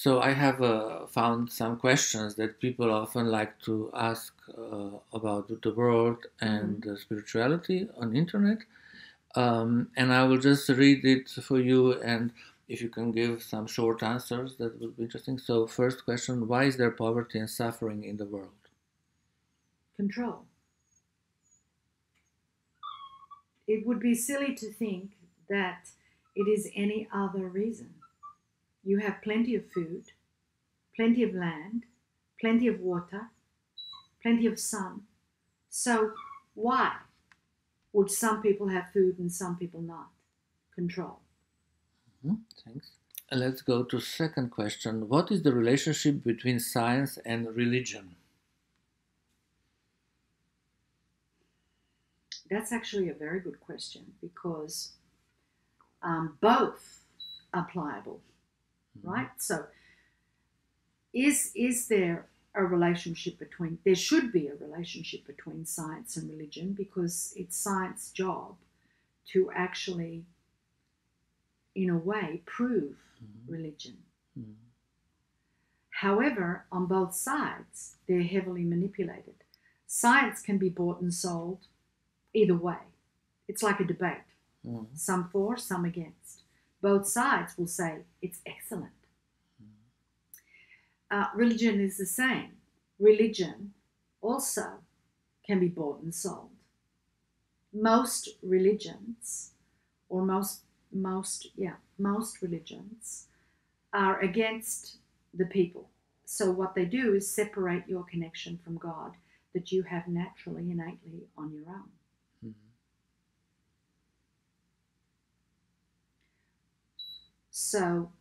So I have found some questions that people often like to ask about the world and spirituality on internet. And I will just read it for you, and if you can give some short answers, that would be interesting. So first question, why is there poverty and suffering in the world? Control. It would be silly to think that it is any other reason. You have plenty of food, plenty of land, plenty of water, plenty of sun. So why would some people have food and some people not? Control. Thanks. Let's go to second question. What is the relationship between science and religion? That's actually a very good question because both are pliable, right? So is there a relationship between, there should be a relationship between science and religion because it's science's job to actually, in a way, prove religion. However, on both sides, they're heavily manipulated. Science can be bought and sold either way. It's like a debate. Some for, some against. Both sides will say it's excellent. Religion is the same. Religion also can be bought and sold. Most religions, or most religions are against the people. So what they do is separate your connection from God that you have naturally, innately on your own. So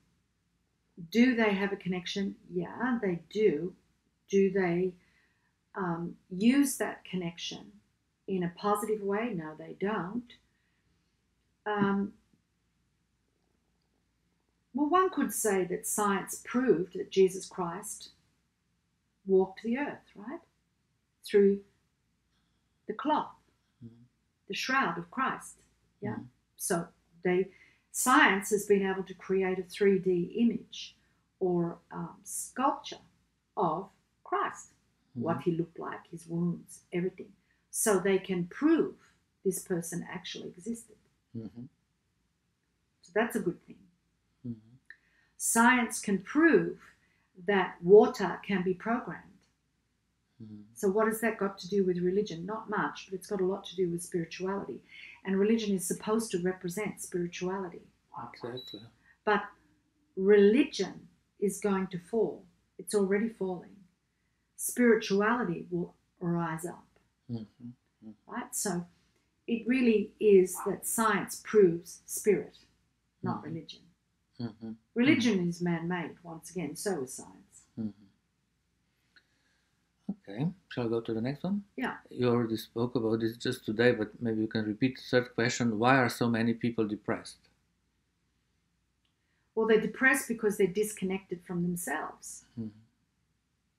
do they have a connection? Yeah, they do. Do they use that connection in a positive way? No, they don't. Well, one could say that science proved that Jesus Christ walked the earth, right? Through the cloth, the shroud of Christ. Yeah. So science has been able to create a 3D image or sculpture of Christ, what he looked like, his wounds, everything. So they can prove this person actually existed. So that's a good thing. Science can prove that water can be programmed. So what has that got to do with religion? Not much, but it's got a lot to do with spirituality. And religion is supposed to represent spirituality. Exactly. But religion is going to fall. It's already falling. Spirituality will rise up. Right? So it really is that science proves spirit, not religion. Religion is man-made, once again, so is science. Okay, shall I go to the next one? Yeah. You already spoke about this just today, but maybe you can repeat the third question. Why are so many people depressed? Well, they're depressed because they're disconnected from themselves.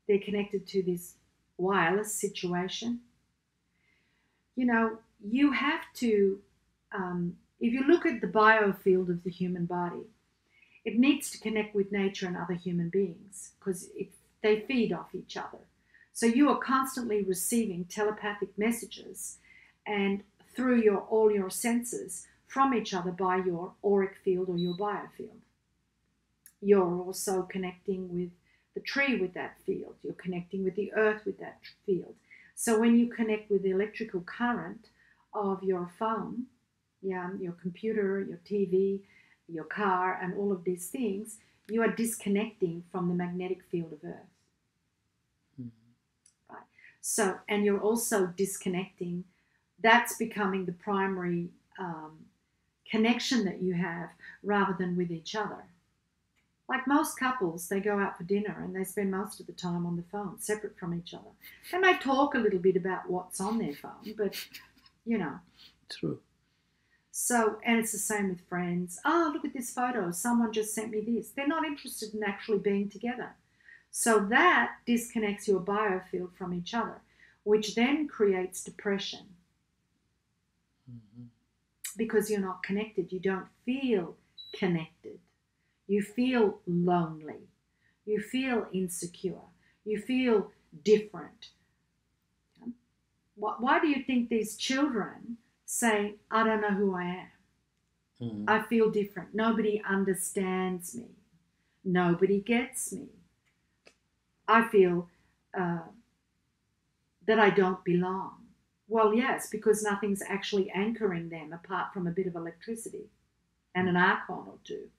They're connected to this wireless situation. You know, you have to, if you look at the biofield of the human body, it needs to connect with nature and other human beings because they feed off each other. So you are constantly receiving telepathic messages and through all your senses from each other by your auric field or your biofield. You're also connecting with the tree with that field. You're connecting with the earth with that field. So when you connect with the electrical current of your phone, your computer, your TV, your car, and all of these things, you are disconnecting from the magnetic field of Earth. Right. So, and you're also disconnecting. That's becoming the primary connection that you have rather than with each other. Like most couples, they go out for dinner and they spend most of the time on the phone, separate from each other. They may talk a little bit about what's on their phone, but, you know. True. So, and it's the same with friends. Oh, look at this photo. Someone just sent me this. They're not interested in actually being together. So that disconnects your biofield from each other, which then creates depression. Because you're not connected. You don't feel connected. You feel lonely. You feel insecure. You feel different. Why do you think these children say, I don't know who I am? Mm-hmm. I feel different. Nobody understands me. Nobody gets me. I feel that I don't belong. Well, yes, because nothing's actually anchoring them apart from a bit of electricity and an archon or two,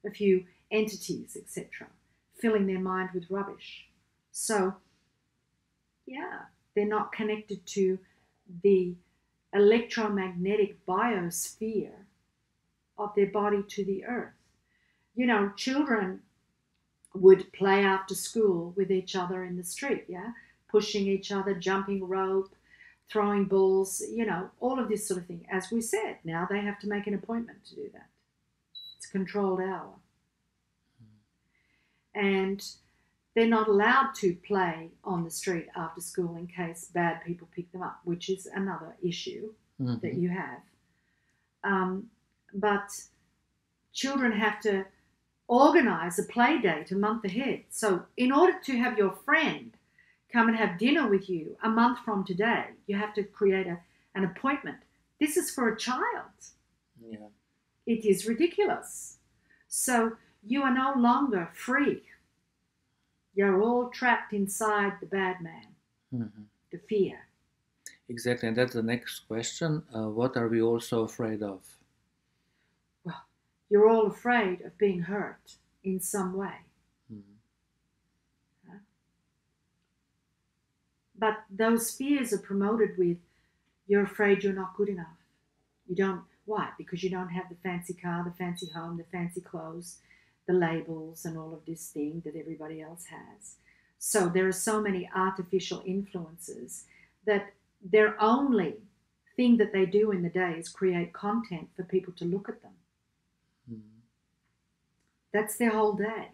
a few entities, etc., filling their mind with rubbish. So, yeah, they're not connected to the electromagnetic biosphere of their body to the earth. You know, children would play after school with each other in the street, yeah, pushing each other, jumping rope, throwing balls, you know, all of this sort of thing. As we said, now they have to make an appointment to do that. It's a controlled hour. And they're not allowed to play on the street after school in case bad people pick them up, which is another issue that you have. But children have to organise a play date a month ahead. So in order to have your friend come and have dinner with you a month from today, you have to create an appointment. This is for a child. Yeah. It is ridiculous. So you are no longer free. You're all trapped inside the bad man, the fear. Exactly, and that's the next question. What are we also afraid of? Well, you're all afraid of being hurt in some way. But those fears are promoted with, you're afraid you're not good enough. You don't, why? Because you don't have the fancy car, the fancy home, the fancy clothes, the labels and all of this thing that everybody else has. So there are so many artificial influences that their only thing that they do in the day is create content for people to look at them. That's their whole day.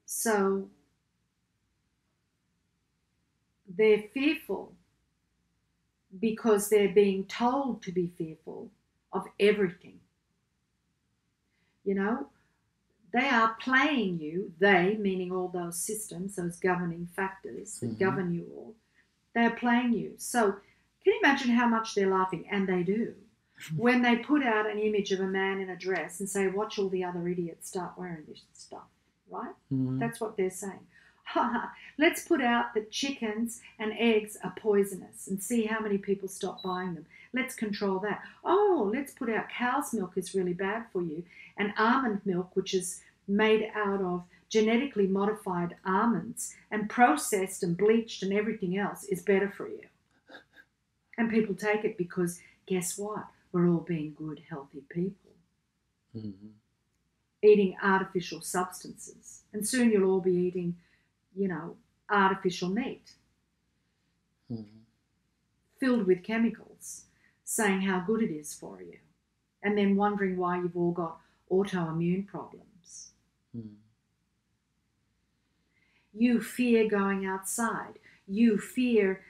So they're fearful because they're being told to be fearful of everything. You know, they are playing you, they, meaning all those systems, those governing factors that govern you all, they are playing you. So can you imagine how much they're laughing? And they do. When they put out an image of a man in a dress and say, watch all the other idiots start wearing this stuff, right? That's what they're saying. Let's put out that chickens and eggs are poisonous and see how many people stop buying them. Let's control that. Oh, let's put out cow's milk is really bad for you, and almond milk, which is made out of genetically modified almonds and processed and bleached and everything else, is better for you. And people take it because guess what? We're all being good, healthy people. Eating artificial substances. And soon you'll all be eating, you know, artificial meat filled with chemicals, saying how good it is for you, and then wondering why you've all got autoimmune problems. You fear going outside. You fear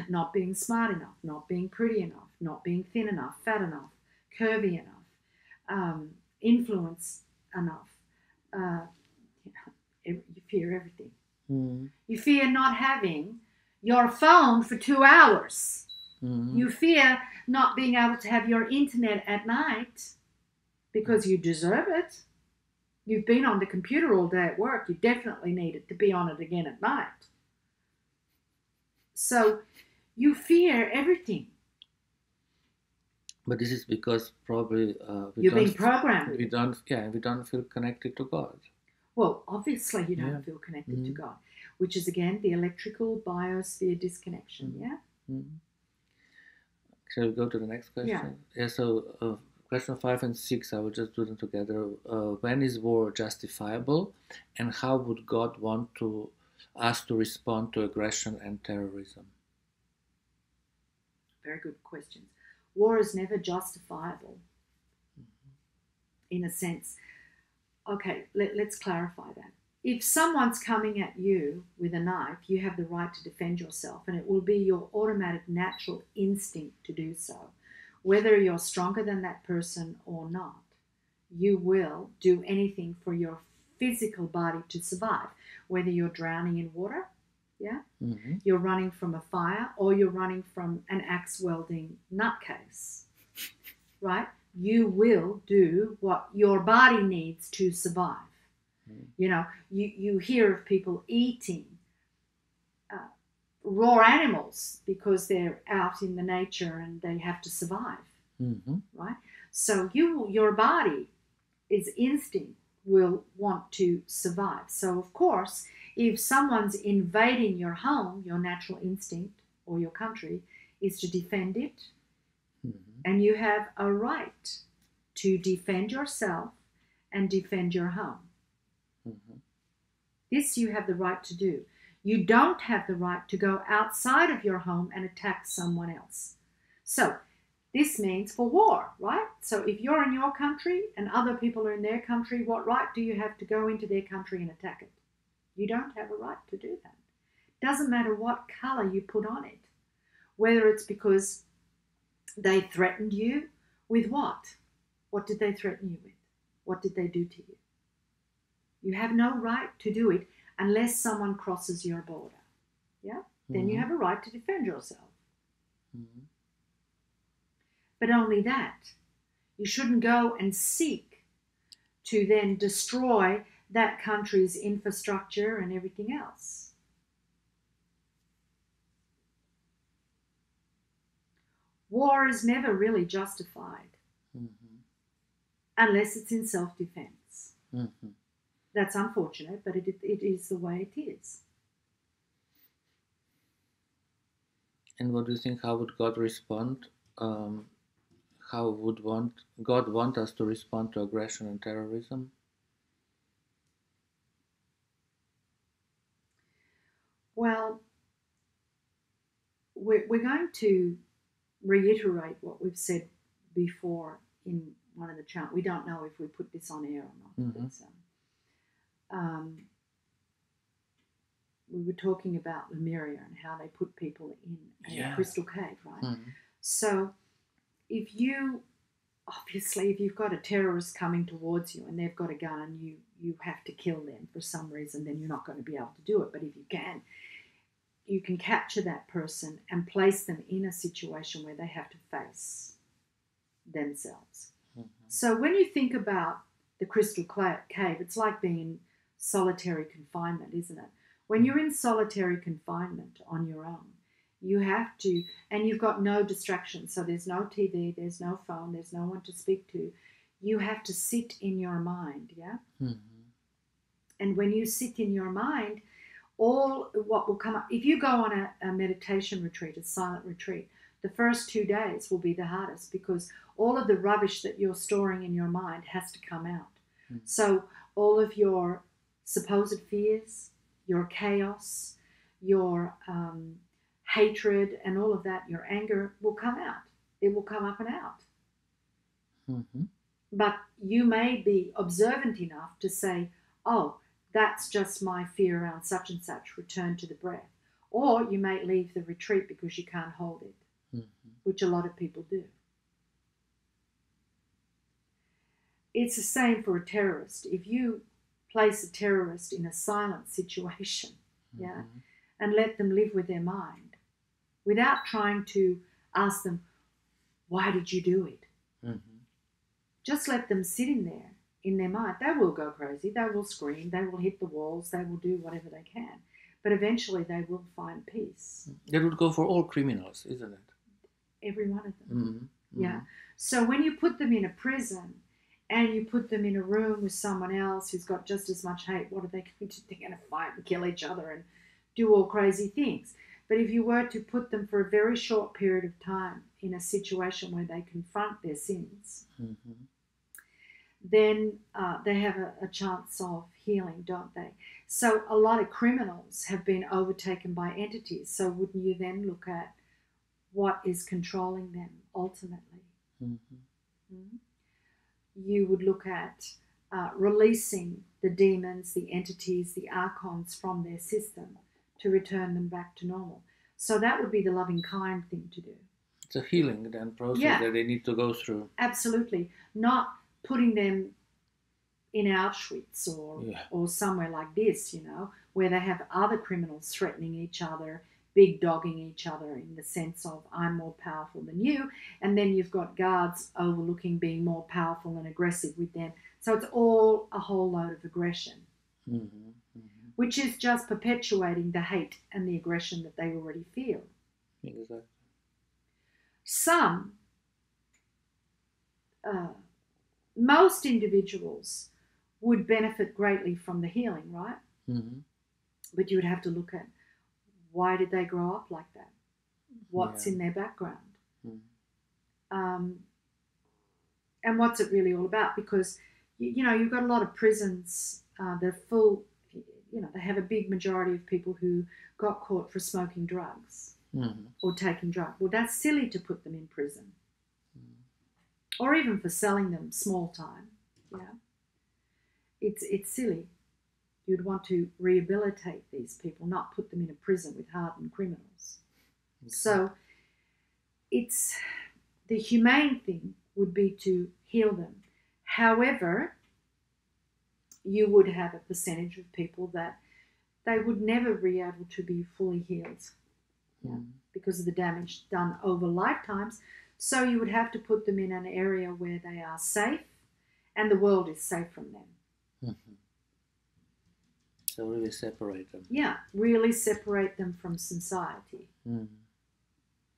not being smart enough, not being pretty enough, not being thin enough, fat enough, curvy enough, influence enough. You fear everything. You fear not having your phone for 2 hours. You fear not being able to have your internet at night because you deserve it. You've been on the computer all day at work. You definitely need it to be on it again at night. So you fear everything. But this is because probably you're being programmed. We don't feel connected to God. Well, obviously you don't feel connected to God, which is again the electrical biosphere disconnection. Shall we go to the next question? Yeah. So question 5 and 6, I will just do them together. When is war justifiable, and how would God want us to respond to aggression and terrorism? Very good questions. War is never justifiable in a sense. Okay, let's clarify that. If someone's coming at you with a knife, you have the right to defend yourself, and it will be your automatic natural instinct to do so. whether you're stronger than that person or not, you will do anything for your physical body to survive, whether you're drowning in water, yeah, you're running from a fire, or you're running from an axe welding nutcase, right? You will do what your body needs to survive. You know, you hear of people eating raw animals because they're out in the nature and they have to survive, right? So your body, its instinct will want to survive. So of course, if someone's invading your home, your natural instinct or your country is to defend it, and you have a right to defend yourself and defend your home. This you have the right to do. You don't have the right to go outside of your home and attack someone else. So this means for war, right? So if you're in your country and other people are in their country, what right do you have to go into their country and attack it? You don't have a right to do that. Doesn't matter what color you put on it, whether it's because they threatened you with what? What did they threaten you with? What did they do to you? You have no right to do it unless someone crosses your border. Yeah? Then you have a right to defend yourself. But only that. You shouldn't go and seek to then destroy that country's infrastructure and everything else. War is never really justified unless it's in self-defense. That's unfortunate, but it is the way it is. And what do you think? How would God respond? How would God want us to respond to aggression and terrorism? Well, we're going to reiterate what we've said before in one of the channels. We don't know if we put this on air or not. We were talking about Lemuria and how they put people in a crystal cave, right? So if you've got a terrorist coming towards you and they've got a gun and you have to kill them for some reason, then you're not going to be able to do it. But if you can capture that person and place them in a situation where they have to face themselves. So when you think about the crystal cave, it's like being in solitary confinement, isn't it? When you're in solitary confinement on your own, you have to, and you've got no distractions. So there's no TV, there's no phone, there's no one to speak to. You have to sit in your mind, yeah? And when you sit in your mind, all what will come up, if you go on a meditation retreat, a silent retreat, the first 2 days will be the hardest because all of the rubbish that you're storing in your mind has to come out. So all of your supposed fears, your chaos, your hatred and all of that, your anger will come out. It will come up and out. But you may be observant enough to say, oh, that's just my fear around such and such, return to the breath. Or you may leave the retreat because you can't hold it, which a lot of people do. It's the same for a terrorist. If you place a terrorist in a silent situation, and let them live with their mind, without trying to ask them, why did you do it? Just let them sit in there, in their mind. They will go crazy, they will scream, they will hit the walls, they will do whatever they can. But eventually they will find peace. That would go for all criminals, isn't it? Every one of them. Yeah. So when you put them in a prison and you put them in a room with someone else who's got just as much hate, what are they going to do? They're going to fight and kill each other and do all crazy things. But if you were to put them for a very short period of time in a situation where they confront their sins, then they have a chance of healing, don't they? So a lot of criminals have been overtaken by entities. So wouldn't you then look at what is controlling them ultimately? You would look at releasing the demons, the entities, the archons from their system to return them back to normal. So that would be the loving, kind thing to do. It's a healing then process that they need to go through. Absolutely. Not putting them in Auschwitz or somewhere like this, where they have other criminals threatening each other, big dogging each other in the sense of I'm more powerful than you, and then you've got guards overlooking being more powerful and aggressive with them. So it's all a whole load of aggression, which is just perpetuating the hate and the aggression that they already feel. Exactly. Most individuals would benefit greatly from the healing, right? But you would have to look at, why did they grow up like that? What's in their background? And what's it really all about? Because, you've got a lot of prisons, they're full, they have a big majority of people who got caught for smoking drugs or taking drugs. Well, that's silly to put them in prison. Or even for selling them small time. It's silly. You'd want to rehabilitate these people, not put them in a prison with hardened criminals. So it's the humane thing would be to heal them. However, you would have a percentage of people that they would never be able to be fully healed because of the damage done over lifetimes. So you would have to put them in an area where they are safe and the world is safe from them. So really separate them. Yeah, really separate them from society.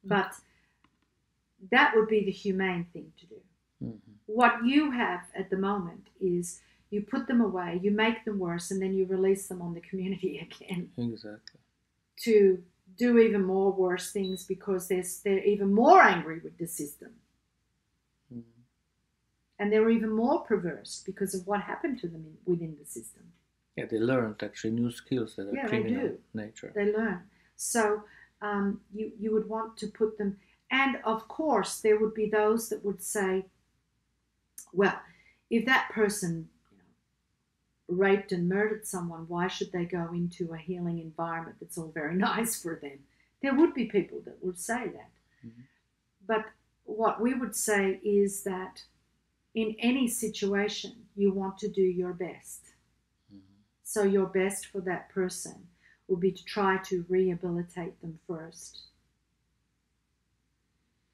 But that would be the humane thing to do. What you have at the moment is you put them away, you make them worse, and then you release them on the community again. Exactly. To do even more worse things because they're even more angry with the system. And they're even more perverse because of what happened to them within the system. Yeah, they learned actually new skills that are criminal nature. They learn. So you would want to put them, and of course there would be those that would say, well, if that person raped and murdered someone, why should they go into a healing environment that's all very nice for them? There would be people that would say that. But what we would say is that in any situation, you want to do your best. So your best for that person will be to try to rehabilitate them first.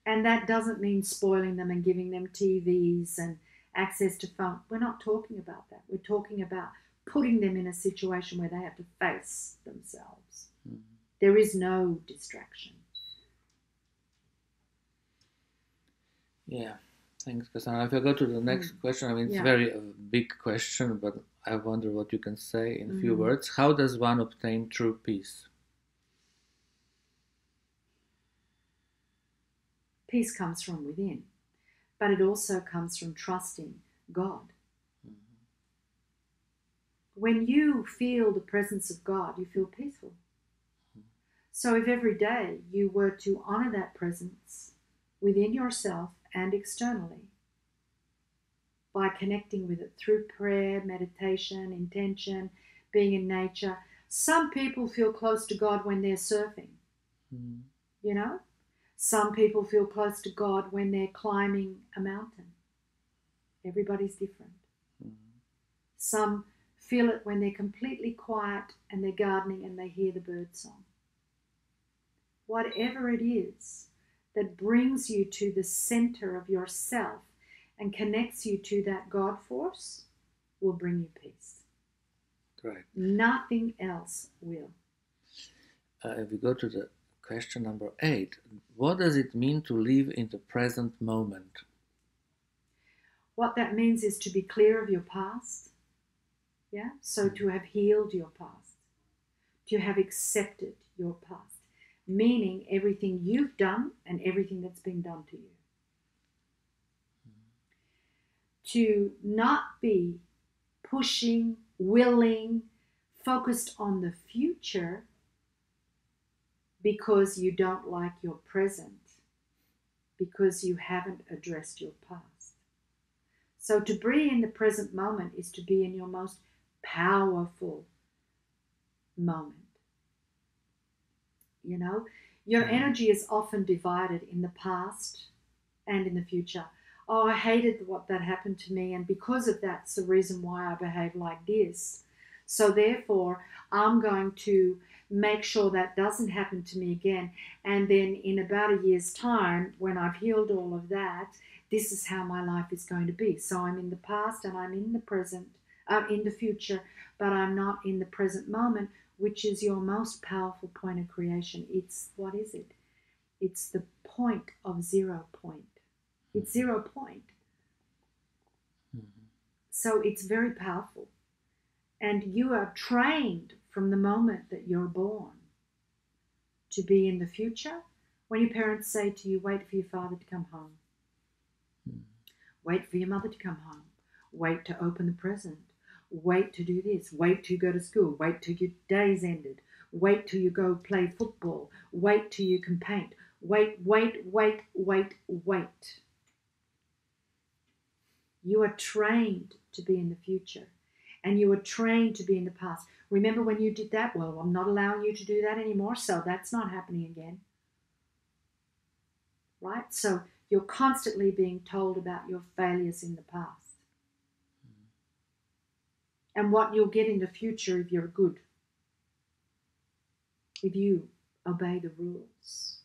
And that doesn't mean spoiling them and giving them TVs and access to phone. We're not talking about that. We're talking about putting them in a situation where they have to face themselves. There is no distraction. Yeah, thanks, Kassandra. If I go to the next question, it's very a big question, but I wonder what you can say in a few words. How does one obtain true peace? Peace comes from within, but it also comes from trusting God. When you feel the presence of God, you feel peaceful. So if every day you were to honor that presence within yourself and externally by connecting with it through prayer, meditation, intention, being in nature. Some people feel close to God when they're surfing, Some people feel close to God when they're climbing a mountain. Everybody's different. Some feel it when they're completely quiet and they're gardening and they hear the bird song. Whatever it is that brings you to the center of yourself and connects you to that God force will bring you peace. Right. Nothing else will. If we go to the question number 8, what does it mean to live in the present moment? What that means is to be clear of your past. So to have healed your past, to have accepted your past, meaning everything you've done and everything that's been done to you. To not be pushing, willing, focused on the future because you don't like your present, because you haven't addressed your past. So to be in the present moment is to be in your most powerful moment. Your energy is often divided in the past and in the future. Oh, I hated what that happened to me, and because of that, it's the reason why I behave like this. So therefore, I'm going to make sure that doesn't happen to me again. And then in about a year's time, when I've healed all of that, this is how my life is going to be. So I'm in the past and I'm in the present, in the future, but I'm not in the present moment, which is your most powerful point of creation. It's, what is it? It's the point of 0 point. It's 0 point. So it's very powerful. And you are trained from the moment that you're born to be in the future. When your parents say to you, wait for your father to come home. Wait for your mother to come home. Wait to open the present. Wait to do this. Wait till you go to school. Wait till your day's ended. Wait till you go play football. Wait till you can paint. Wait. You are trained to be in the future, and you are trained to be in the past. Remember when you did that? Well, I'm not allowing you to do that anymore, so that's not happening again. Right? So you're constantly being told about your failures in the past. And what you'll get in the future if you're good. If you obey the rules.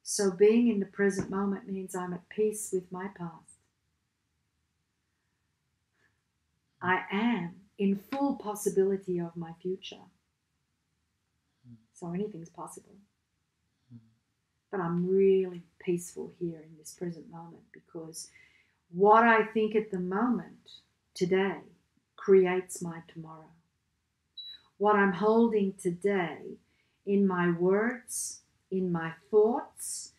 So being in the present moment means I'm at peace with my past. I am in full possibility of my future. So anything's possible. But I'm really peaceful here in this present moment, because what I think at the moment, today, creates my tomorrow. What I'm holding today in my words, in my thoughts,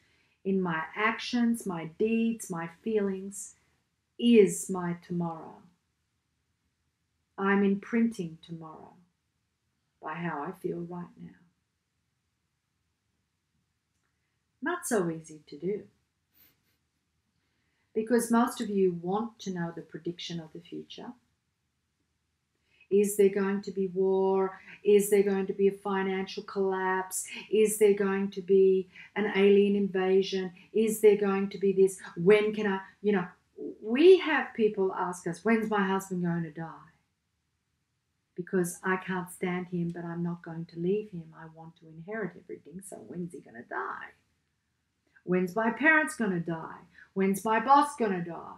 in my actions, my deeds, my feelings, is my tomorrow. I'm imprinting tomorrow by how I feel right now. Not so easy to do, because most of you want to know the prediction of the future. Is there going to be war? Is there going to be a financial collapse? Is there going to be an alien invasion? Is there going to be this? When can I, we have people ask us, when's my husband going to die? Because I can't stand him, but I'm not going to leave him. I want to inherit everything, so when's he going to die? When's my parents going to die? When's my boss going to die?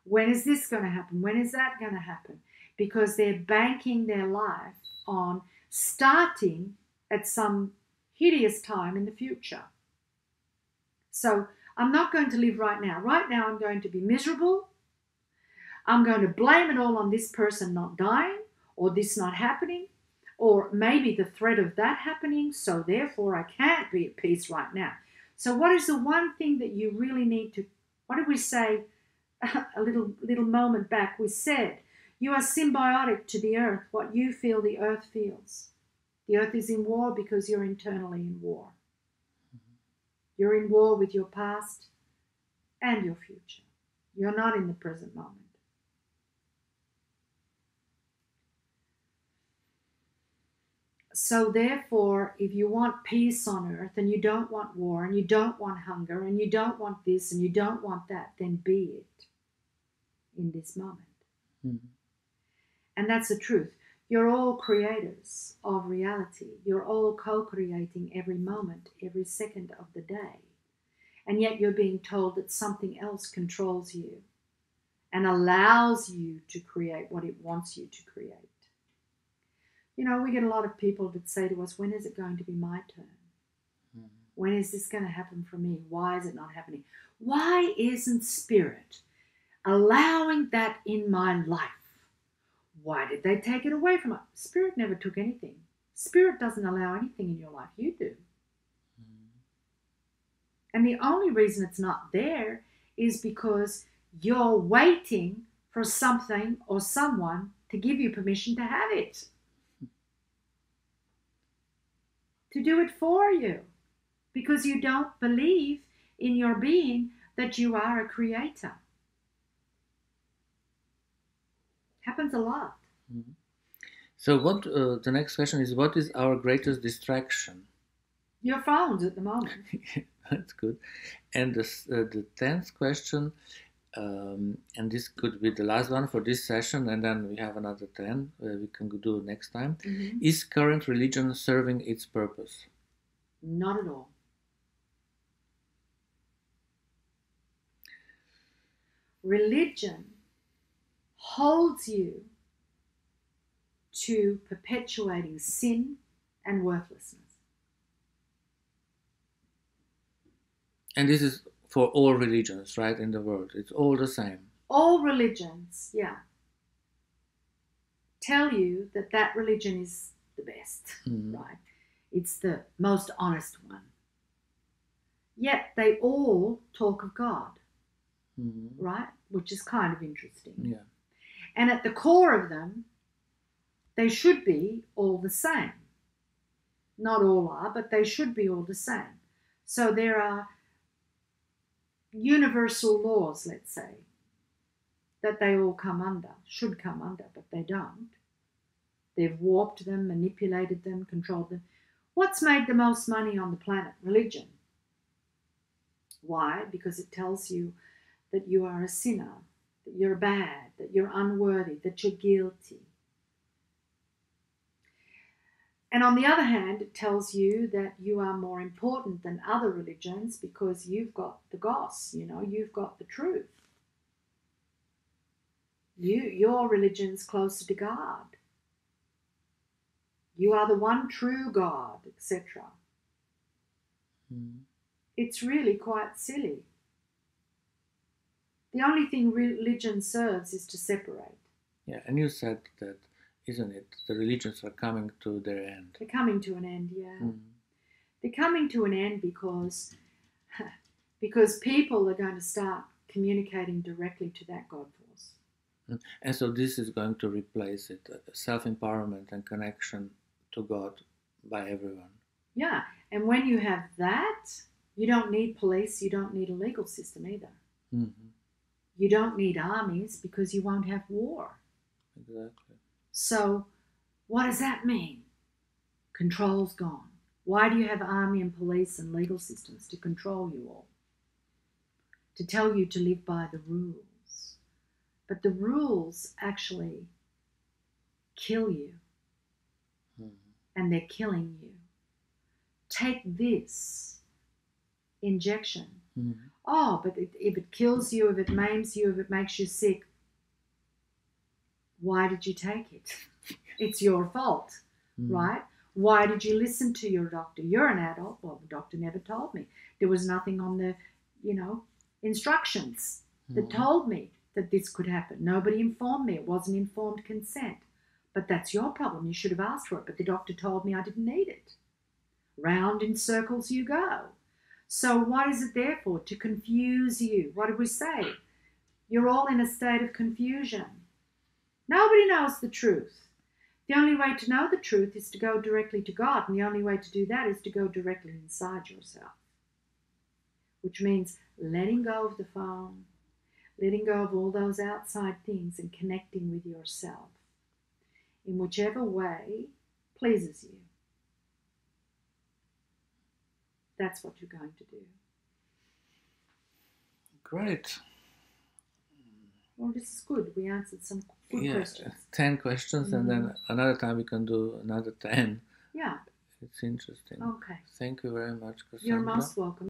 When is this going to happen? When is that going to happen? Because they're banking their life on starting at some hideous time in the future. So I'm not going to live right now. Right now I'm going to be miserable. I'm going to blame it all on this person not dying, or this not happening, or maybe the threat of that happening, so therefore I can't be at peace right now. So what is the one thing that you really need to, what did we say a little moment back? We said, you are symbiotic to the earth. What you feel, the earth feels. The earth is in war because you're internally in war. You're in war with your past and your future. You're not in the present moment. So therefore, if you want peace on earth, and you don't want war, and you don't want hunger, and you don't want this, and you don't want that, then be it in this moment. Mm-hmm. And that's the truth. You're all creators of reality. You're all co-creating every moment, every second of the day. And yet you're being told that something else controls you and allows you to create what it wants you to create. We get a lot of people that say to us, when is it going to be my turn? Mm-hmm. When is this going to happen for me? Why is it not happening? Why isn't Spirit allowing that in my life? Why did they take it away from us? Spirit never took anything. Spirit doesn't allow anything in your life. You do. Mm-hmm. And the only reason it's not there is because you're waiting for something or someone to give you permission to have it. To do it for you, because you don't believe in your being that you are a creator. Happens a lot. Mm-hmm. So what the next question is, what is our greatest distraction? Your phones at the moment. That's good. And the 10th question, and this could be the last one for this session, and then we have another 10 we can do next time. Mm-hmm. Is current religion serving its purpose? Not at all. Religion holds you to perpetuating sin and worthlessness. And this is for all religions, right, in the world. It's all the same. All religions, yeah, tell you that that religion is the best, right? It's the most honest one. Yet they all talk of God, right? Which is kind of interesting. Yeah. And at the core of them, they should be all the same. Not all are, but they should be all the same. So there are universal laws, let's say, that they all come under, should come under, but they don't. They've warped them, manipulated them, controlled them. What's made the most money on the planet? Religion. Why? Because it tells you that you are a sinner, that you're bad, that you're unworthy, that you're guilty. And on the other hand, it tells you that you are more important than other religions because you've got the goss, you've got the truth. Your religion's closer to God. You are the one true God, etc. It's really quite silly. The only thing religion serves is to separate. Yeah, and you said that, isn't it? The religions are coming to their end. They're coming to an end, yeah. They're coming to an end because people are going to start communicating directly to that God force. And so this is going to replace it, self-empowerment and connection to God by everyone. Yeah, and when you have that, you don't need police, you don't need a legal system either. You don't need armies because you won't have war. Exactly. So what does that mean? Control's gone. Why do you have army and police and legal systems? To control you all. To tell you to live by the rules. But the rules actually kill you. And they're killing you. Take this injection. Oh, but if it kills you, if it maims you, if it makes you sick, why did you take it? It's your fault, right? Why did you listen to your doctor? You're an adult. Well, the doctor never told me. There was nothing on the, instructions that told me that this could happen. Nobody informed me. It wasn't informed consent. But that's your problem. You should have asked for it. But the doctor told me I didn't need it. Round in circles you go. So what is it there for? To confuse you. What did we say? You're all in a state of confusion. Nobody knows the truth. The only way to know the truth is to go directly to God. And the only way to do that is to go directly inside yourself. Which means letting go of the phone, letting go of all those outside things and connecting with yourself in whichever way pleases you. That's what you're going to do. Great. Well, this is good. We answered some good questions. 10 questions, and then another time we can do another 10. Yeah. It's interesting. Okay. Thank you very much, Kassandra. You're most welcome.